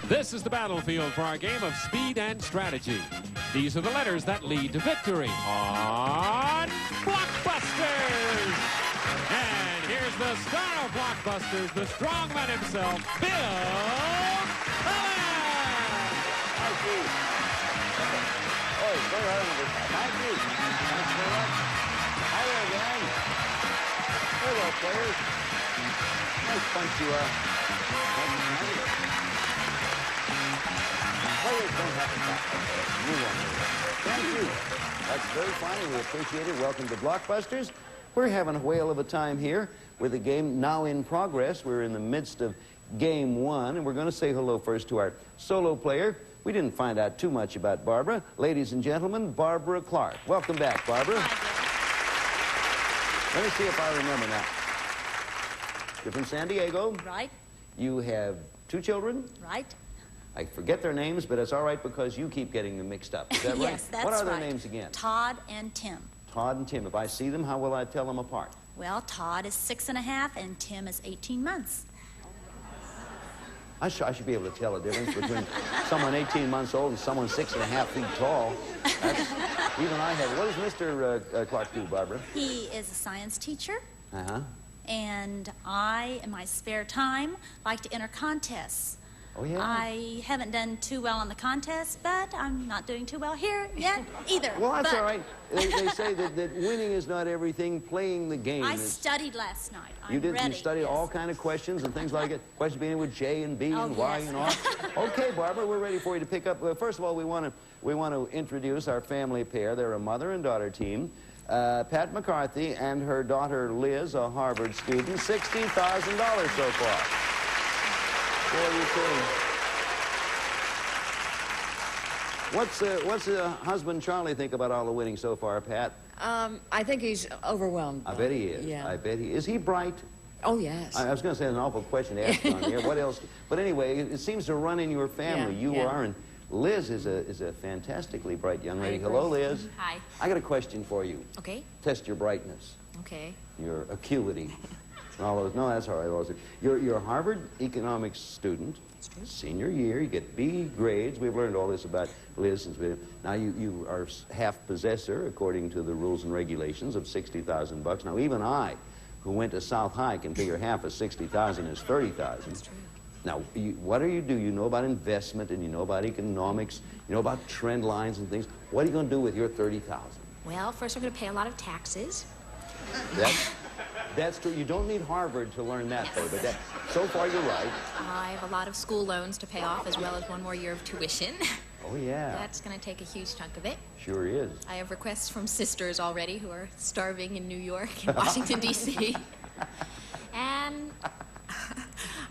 This is the battlefield for our game of speed and strategy. These are the letters that lead to victory on Blockbusters. And here's the star of Blockbusters, the strongman himself, Bill Cullen. Thank you. Oh, very hard. Thank you. Thanks very much. Hi there, gang. Hello, players. Nice bunch you are. Players don't have to talk. You won't. Thank you. That's very fine. We appreciate it. Welcome to Blockbusters. We're having a whale of a time here with the game now in progress. We're in the midst of game one, and we're going to say hello first to our solo player. We didn't find out too much about Barbara. Ladies and gentlemen, Barbara Clark. Welcome back, Barbara. Let me see if I remember now. You're from San Diego. Right. You have 2 children. Right. I forget their names, but it's all right because you keep getting them mixed up. Is that right? Yes, that's right. What are their names again? Todd and Tim. Todd and Tim. If I see them, how will I tell them apart? Well, Todd is 6.5 and Tim is 18 months. I should be able to tell the difference between someone 18 months old and someone 6.5 feet tall. Even I have. What does Mr. Clark do, Barbara? He is a science teacher. Uh-huh. And I, in my spare time, like to enter contests. Oh, yeah? I haven't done too well on the contest, but I'm not doing too well here yet either. Well, that's but all right. They say that winning is not everything. Playing the game I is... studied last night. You did? Ready, You studied yes. all kind of questions and things like it? Questions beginning with J and B Oh, and Y yes. and R? Okay, Barbara, we're ready for you to pick up. First of all, we want to introduce our family pair. They're a mother and daughter team. Pat McCarthy and her daughter Liz, a Harvard student, $60,000 so far. For you two. What's husband Charlie think about all the winning so far, Pat? I think he's overwhelmed. I bet he is. Yeah. I bet he is. Is he bright? Oh, yes. I was going to say an awful question to ask on here. What else? But anyway, it seems to run in your family. Yeah, You yeah. are, and Liz is a fantastically bright young lady. I agree. Hello, Liz. Hi. I got a question for you. Okay. Test your brightness, Okay. your acuity, and all those. No, that's all right. You're a Harvard economics student. That's true. Senior year, you get B grades. We've learned all this about Liz since we. Now you are half possessor according to the rules and regulations of $60,000. Now even I, who went to South High, can figure half of 60,000 is 30,000. That's true. Now, what do? You know about investment and you know about economics, you know about trend lines and things. What are you going to do with your 30,000? Well, first we're going to pay a lot of taxes. That's true. You don't need Harvard to learn that, though. But so far, you're right. I have a lot of school loans to pay off, as well as 1 more year of tuition. Oh, yeah. That's going to take a huge chunk of it. Sure is. I have requests from sisters already who are starving in New York and Washington, D.C. And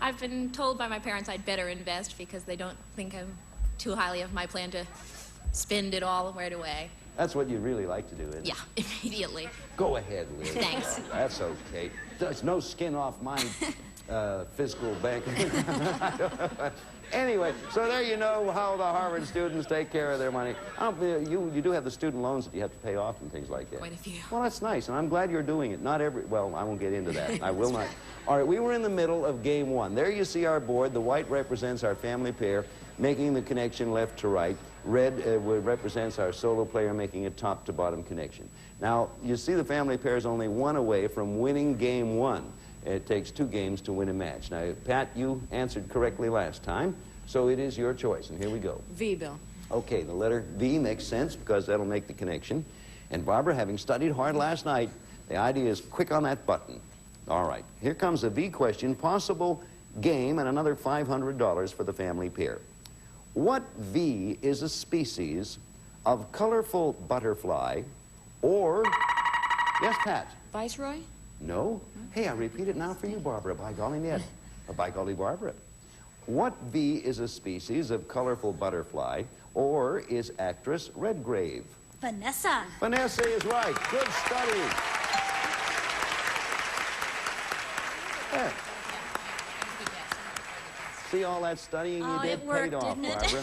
I've been told by my parents I'd better invest because they don't think I'm too highly of my plan to spend it all right away. That's what you'd really like to do, isn't it? Yeah, immediately. Go ahead, Liz. Thanks. That's okay. There's no skin off my fiscal bank. Anyway, so there you know how the Harvard students take care of their money. You do have the student loans that you have to pay off and things like that. Quite a few. Well, that's nice, and I'm glad you're doing it. Well, I won't get into that. I will not. All right, we were in the middle of game one. There you see our board. The white represents our family pair, making the connection left to right. Red represents our solo player, making a top-to-bottom connection. Now, you see the family pair is only 1 away from winning game 1. It takes 2 games to win a match. Now, Pat, you answered correctly last time, so it is your choice, and here we go. V, Bill. Okay, the letter V makes sense because that'll make the connection. And Barbara, having studied hard last night, the idea is quick on that button. All right, here comes a V question, possible game, and another $500 for the family pair. What V is a species of colorful butterfly or... Yes, Pat? Viceroy? No. Hey, I repeat it now for you, Barbara. By golly, Ned. By golly, Barbara. What V is a species of colorful butterfly or is actress Redgrave? Vanessa. Vanessa is right. Good study. There. See all that studying you did? It worked, Paid off, didn't it? Barbara.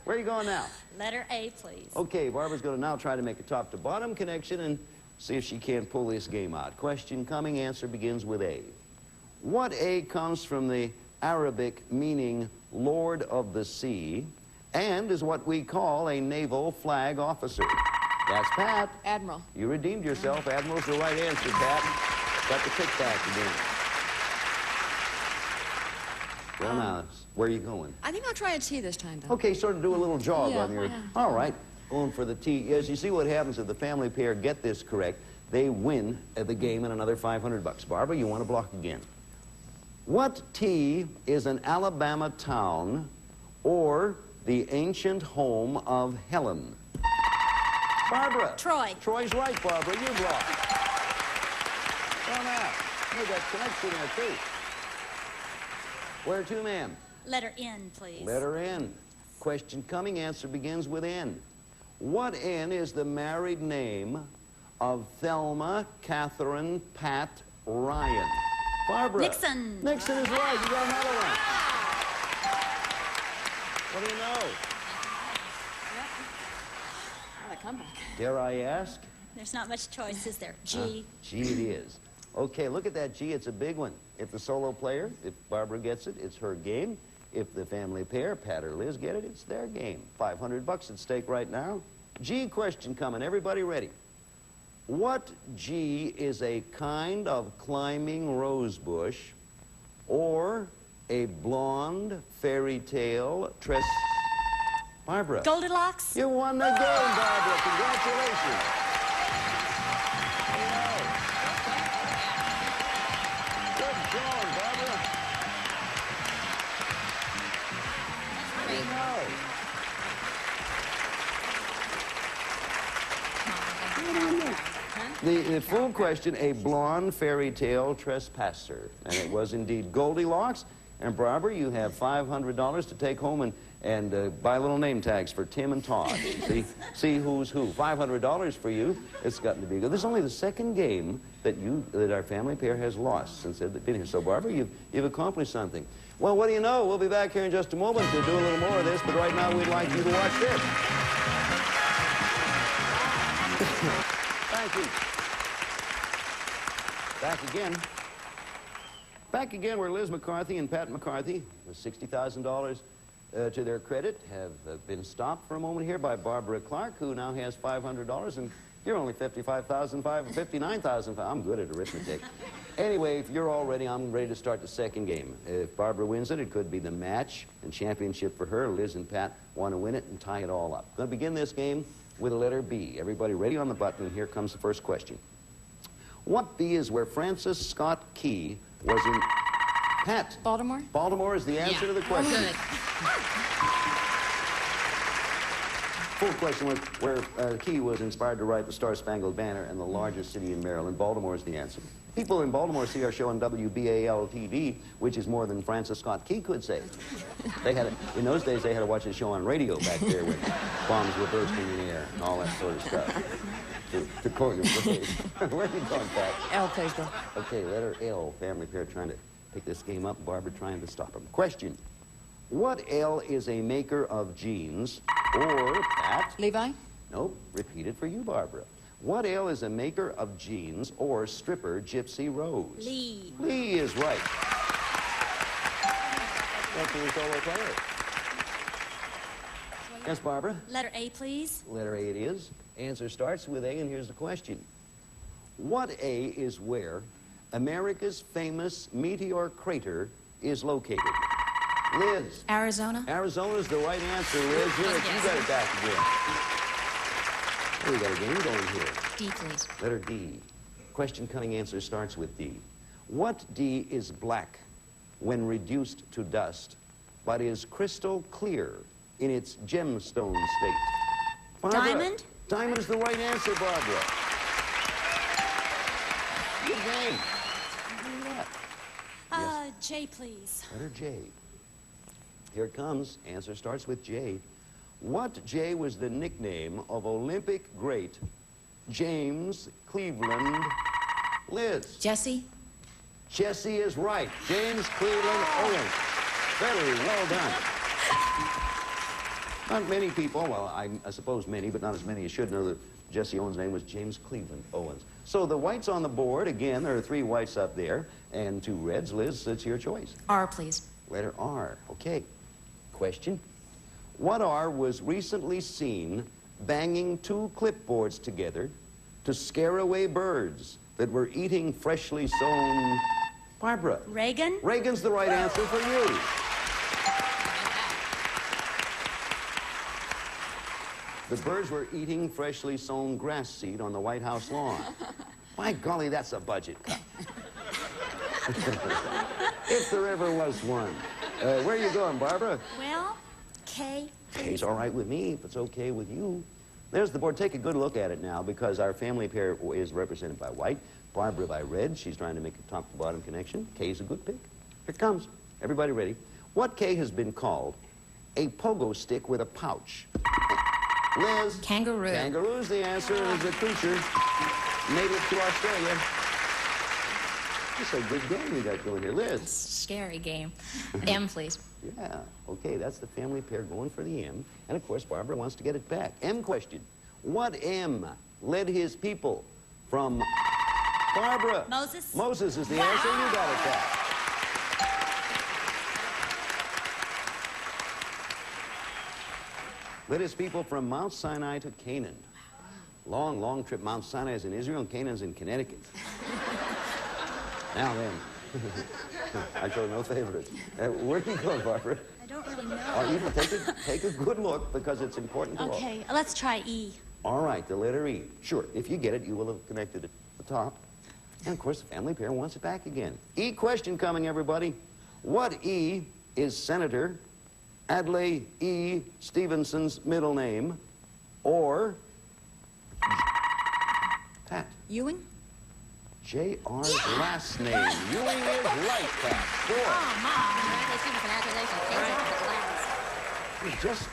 Where are you going now? Letter A, please. Okay, Barbara's going to now try to make a top-to-bottom connection and see if she can't pull this game out. Question coming, answer begins with A. What A comes from the Arabic meaning Lord of the Sea, and is what we call a naval flag officer? That's Pat. Admiral. You redeemed yourself. Admiral's the right answer, Pat. Got the kickback again. Well, now, where are you going? I think I'll try a T this time, though. Okay, sort of do a little jog Yeah, on your... why not? All right, going for the T. As you see what happens if the family pair get this correct, they win at the game and another $500. Barbara, you want to block again. What T is an Alabama town or the ancient home of Helen? Barbara. Troy. Troy's right, Barbara. You block. Well, now, you got connection there, too. Where to, ma'am? Letter N, please. Letter N. Question coming. Answer begins with N. What N is the married name of Thelma Catherine Pat Ryan? Barbara. Nixon. Nixon is right. You got another one. What do you know? What a comeback. Dare I ask? There's not much choice, is there? G. G it is. Okay, look at that G. It's a big one. If the solo player, if Barbara gets it, it's her game. If the family pair, Pat or Liz, get it, it's their game. $500 at stake right now. G question coming. Everybody ready? What G is a kind of climbing rose bush or a blonde fairy tale tress? Barbara. Goldilocks. You won the game, Barbara. Congratulations. Good going, Barbara. The full question, a blonde fairy tale trespasser. And it was indeed Goldilocks. And Barbara, you have $500 to take home and buy little name tags for Tim and Todd. See who's who. $500 for you. It's gotten to be good. This is only the second game that our family pair has lost since they've been here. So Barbara, you've accomplished something. Well, what do you know? We'll be back here in just a moment to do a little more of this, but right now we'd like you to watch this. Thank you. Back again, where Liz McCarthy and Pat McCarthy, with $60,000 to their credit, have been stopped for a moment here by Barbara Clark, who now has $500, and you're only $59,000. I'm good at arithmetic. Anyway, if you're all ready, I'm ready to start the second game. If Barbara wins it, it could be the match and championship for her. Liz and Pat want to win it and tie it all up. Going to begin this game with a letter B. Everybody ready on the button, and here comes the first question. What B is where Francis Scott Key was in... Pat. Baltimore? Baltimore is the answer to the question. Good. Full question was where Key was inspired to write the Star-Spangled Banner and the largest city in Maryland. Baltimore is the answer. People in Baltimore see our show on WBAL-TV, which is more than Francis Scott Key could say. In those days, they had to watch the show on radio back there when bombs were bursting in the air and all that sort of stuff. To quote your phrase. Where are you going, Pat? L, please, Bill. Okay, letter L. Family pair trying to pick this game up. Barbara trying to stop them. Question. What L is a maker of jeans or, Pat? Levi? Nope. Repeat it for you, Barbara. What L is a maker of jeans or stripper Gypsy Rose? Lee. Lee is right. That's the solo player. Yes, Barbara? Letter A, please. Letter A it is. Answer starts with A, and here's the question. What A is where America's famous meteor crater is located? Liz. Arizona? Arizona's the right answer, Liz. You got it back again. Oh, we got a game going here. D, please. Letter D. Question cunning answer starts with D. What D is black when reduced to dust, but is crystal clear in its gemstone state? Barbara. Diamond? Diamond is the right answer, Barbara. Good game. Yes. J, please. Letter J. Here it comes. Answer starts with J. What J was the nickname of Olympic great James Cleveland? Liz. Jesse? Jesse is right. James Cleveland Owens. Very well done. Not many people, well, I suppose many, but not as many as should know that Jesse Owens' name was James Cleveland Owens. So the whites on the board, again, there are 3 whites up there, and 2 reds. Liz, it's your choice. R, please. Letter R. Okay. Question. What R was recently seen banging two clipboards together to scare away birds that were eating freshly sown... Barbara. Reagan? Reagan's the right answer for you. The birds were eating freshly sown grass seed on the White House lawn. By golly, that's a budget cut. If there ever was one. Where are you going, Barbara? Well, K. K's all right with me, if it's okay with you. There's the board. Take a good look at it now, because our family pair is represented by white, Barbara by red. She's trying to make a top-to-bottom connection. K's a good pick. Here it comes. Everybody ready? What K has been called a pogo stick with a pouch? Liz? Kangaroo. Kangaroo's the answer. It's a creature native to Australia. It's a good game we got going here. Liz? Scary game. M, please. Yeah, okay, that's the family pair going for the M. And of course, Barbara wants to get it back. M question. What M led his people from... Barbara? Moses. Moses is the answer. You got it back. Led his people from Mount Sinai to Canaan. Long, long trip. Mount Sinai is in Israel and Canaan's in Connecticut. Now then. I show no favorites. Where are you going, Barbara? I don't really know. You can take a good look, because it's important to all. Okay, let's try E. All right, the letter E. Sure, if you get it, you will have connected at the top. And of course, the family pair wants it back again. E question coming, everybody. What E is Senator Adlai E. Stevenson's middle name? Or Pat? Ewing? J.R.'s last name. Ewing is right, Pat. Sure. Just,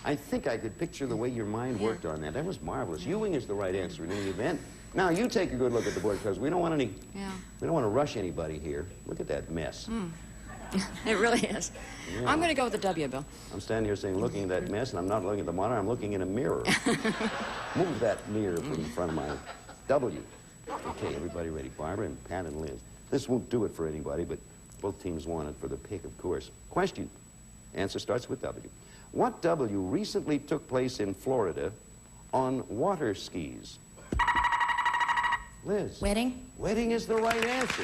I think I could picture the way your mind worked on that. That was marvelous. Ewing is the right answer in any event. Now, you take a good look at the board, because we don't want any... Yeah. We don't want to rush anybody here. Look at that mess. It really is. Yeah. I'm going to go with the W, Bill. I'm standing here saying, looking at that mess, and I'm not looking at the monitor. I'm looking in a mirror. Move that mirror from in front of my W. Okay, everybody ready? Barbara and Pat and Liz. This won't do it for anybody, but both teams want it for the pick, of course. Question. Answer starts with W. What W recently took place in Florida on water skis? Liz. Wedding. Wedding is the right answer.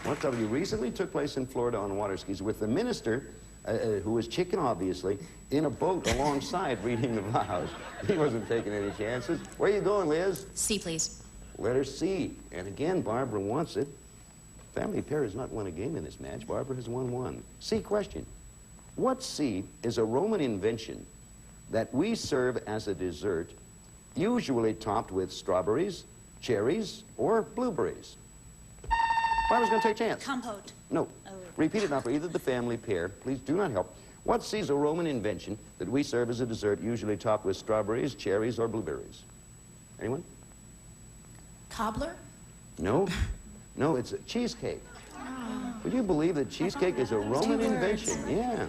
What W recently took place in Florida on water skis with the minister, who was chicken, obviously, in a boat alongside reading the vows. He wasn't taking any chances. Where are you going, Liz? C, please. Letter C. And again, Barbara wants it. Family pair has not won a game in this match. Barbara has won one. C question. What C is a Roman invention that we serve as a dessert, usually topped with strawberries, cherries, or blueberries? Barbara's going to take a chance. Compote. No. Oh. Repeat it now for either the family pair. Please do not help. What C is a Roman invention that we serve as a dessert, usually topped with strawberries, cherries, or blueberries? Anyone? Cobbler. No. No, it's a cheesecake. Would you believe that cheesecake is a Roman invention? Yeah.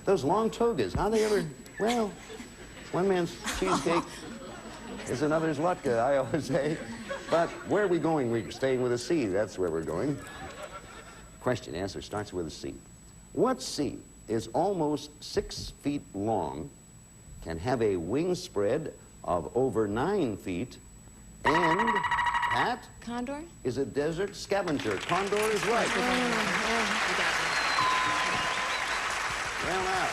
Those long togas, how they ever... Well, one man's cheesecake is another's latke, I always say. But where are we going? We're staying with a C. That's where we're going. Question, answer starts with a C. What C is almost 6 feet long, can have a wingspread of over 9 feet, and, Pat, Condor? is a desert scavenger? Condor is right. Well, now.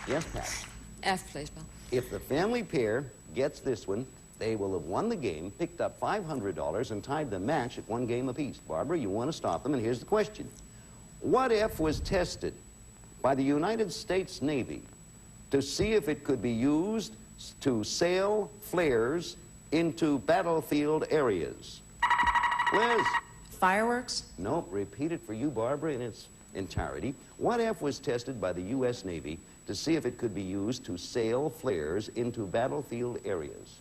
Yes, Pat. F, please, Bill. If the family pair gets this one, they will have won the game, picked up $500, and tied the match at 1 game apiece. Barbara, you want to stop them, and here's the question. What F was tested by the United States Navy to see if it could be used to sail flares into battlefield areas? Liz? Fireworks. Nope, repeat it for you, Barbara, in its entirety. What F was tested by the U.S. Navy to see if it could be used to sail flares into battlefield areas?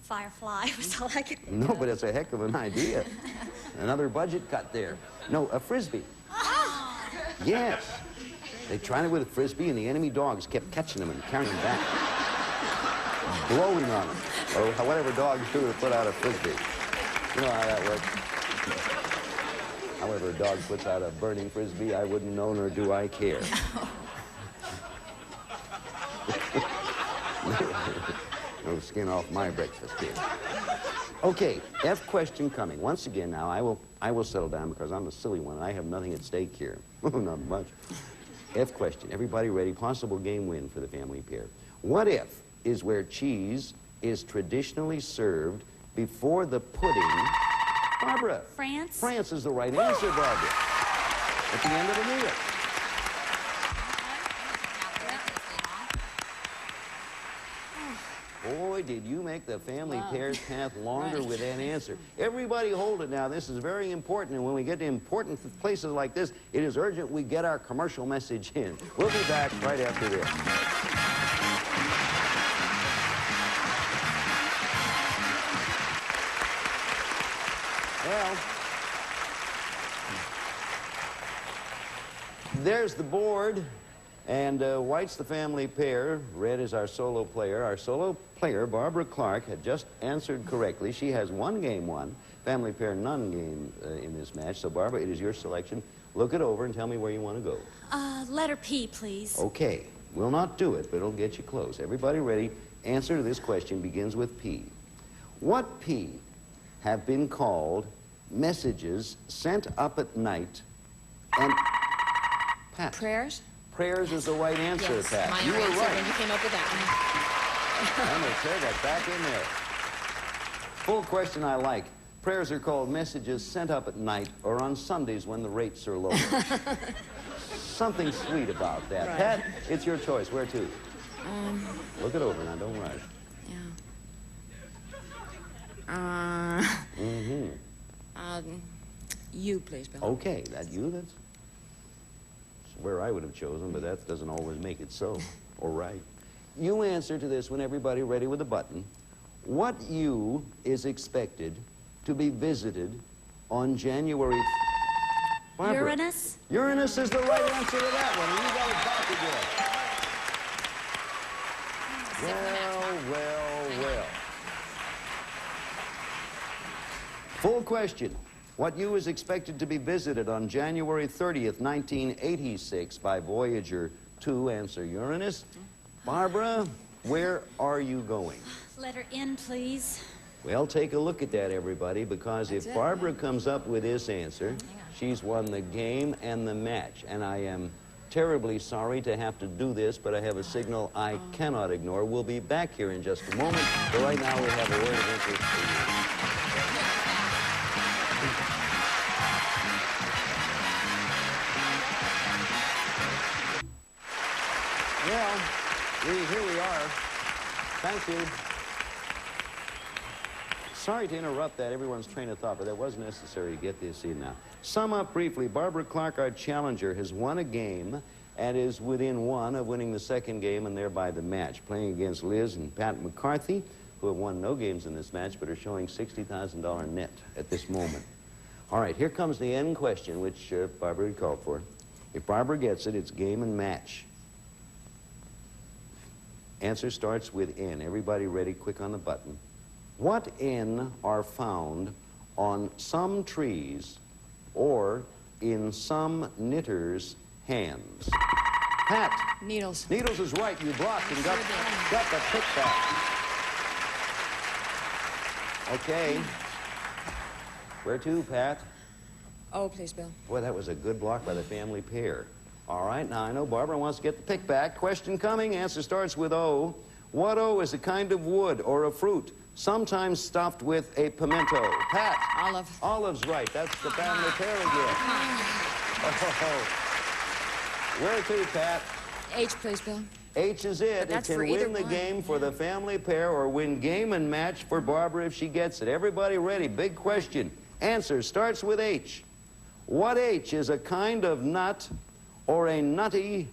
Firefly was all I could think No, of. but it's a heck of an idea. Another budget cut there. No, a Frisbee. Yes. They tried it with a Frisbee, and the enemy dogs kept catching them and carrying them back, blowing on them. Or whatever dogs do to put out a Frisbee. You know how that works. However a dog puts out a burning Frisbee, I wouldn't know, nor do I care. No skin off my breakfast here. Okay, F question coming. Once again now, I will settle down because I'm the silly one. I have nothing at stake here. Not much. F question. Everybody ready? Possible game win for the family pair. What if is where cheese is traditionally served before the pudding? Barbara. France. France is the right answer, Barbara. At the end of the meal. Boy, did you make the family pair's path longer with that answer. Everybody hold it now. This is very important, and when we get to important places like this, it is urgent we get our commercial message in. We'll be back right after this. Well, there's the board. And white's the family pair. Red is our solo player. Our solo player, Barbara Clark, had just answered correctly. She has one game won. Family pair, none game in this match. So, Barbara, it is your selection. Look it over and tell me where you want to go. Letter P, please. Okay. We'll not do it, but it'll get you close. Everybody ready? Answer to this question begins with P. What P have been called messages sent up at night and... Pat. Prayers? Prayers is the right answer, Yes, Pat. my You were answer right. when you came up with that one. I'm going to say that back in there. Full question I like. Prayers are called messages sent up at night or on Sundays when the rates are low. Something sweet about that. Right. Pat, it's your choice. Where to? Look it over now. Don't rush. Yeah. You, please, Bill. Okay, that you? That's where I would have chosen, but that doesn't always make it so, or right. You answer to this when everybody ready with a button. What U is expected to be visited on January... Barbara. Uranus. Uranus is the right answer to that one, and you got it back again. Well. Full question. What U is expected to be visited on January 30th, 1986 by Voyager 2? Answer Uranus. Barbara, where are you going? Letter N, please. Well, take a look at that, everybody, because if Barbara comes up with this answer, she's won the game and the match. And I am terribly sorry to have to do this, but I have a signal I cannot ignore. We'll be back here in just a moment, but right now we have a word of interest for you. Well, here we are. Thank you. Sorry to interrupt everyone's train of thought, but that was necessary to get this in now. Sum up briefly. Barbara Clark, our challenger, has won a game and is within one of winning the second game and thereby the match, playing against Liz and Pat McCarthy, who have won no games in this match but are showing $60,000 net at this moment. All right, here comes the end question, which Barbara had called for. If Barbara gets it, it's game and match. Answer starts with N. Everybody ready? Quick on the button. What N are found on some trees or in some knitters' hands? Pat. Needles. Needles is right. You blocked and got the pick back. Okay. Where to, Pat? Oh, please, Bill. Boy, that was a good block by the family pair. All right, now I know Barbara wants to get the pick back. Question coming. Answer starts with O. What O is a kind of wood or a fruit, sometimes stuffed with a pimento? Pat. Olive. Olive's right. That's the family pair again. Oh. Where to, Pat? H, please, Bill. H is it. It That's can for either win the one. game for the family pair or win game and match for Barbara if she gets it. Everybody ready? Big question. Answer starts with H. What H is a kind of nut or a nutty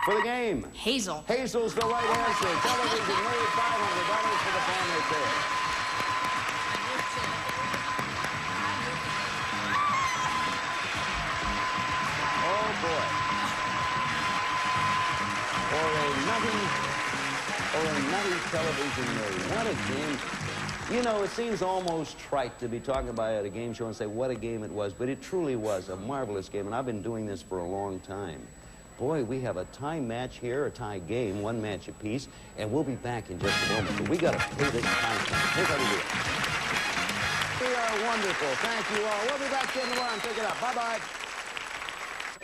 for the game? Hazel. Hazel's the right answer. Television made $500 for the family pair. Oh, boy. Or a nutty, or and Nutty Television News. What a game. You know, it seems almost trite to be talking about a game show and say what a game it was, but it truly was a marvelous game, and I've been doing this for a long time. Boy, we have a tie match here, a tie game, one match apiece, and we'll be back in just a moment, but we got to play this contest. Here's how we do it. We are wonderful. Thank you all. We'll be back in a while. Pick it up. Bye-bye.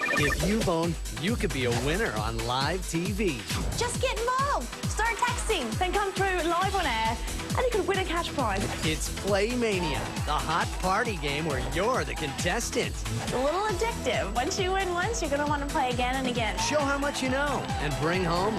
If you phone, you could be a winner on live TV. Just get involved. Start texting, then come through live on air, and you could win a cash prize. It's Playmania, the hot party game where you're the contestant. It's a little addictive. Once you win once, you're going to want to play again and again. Show how much you know and bring home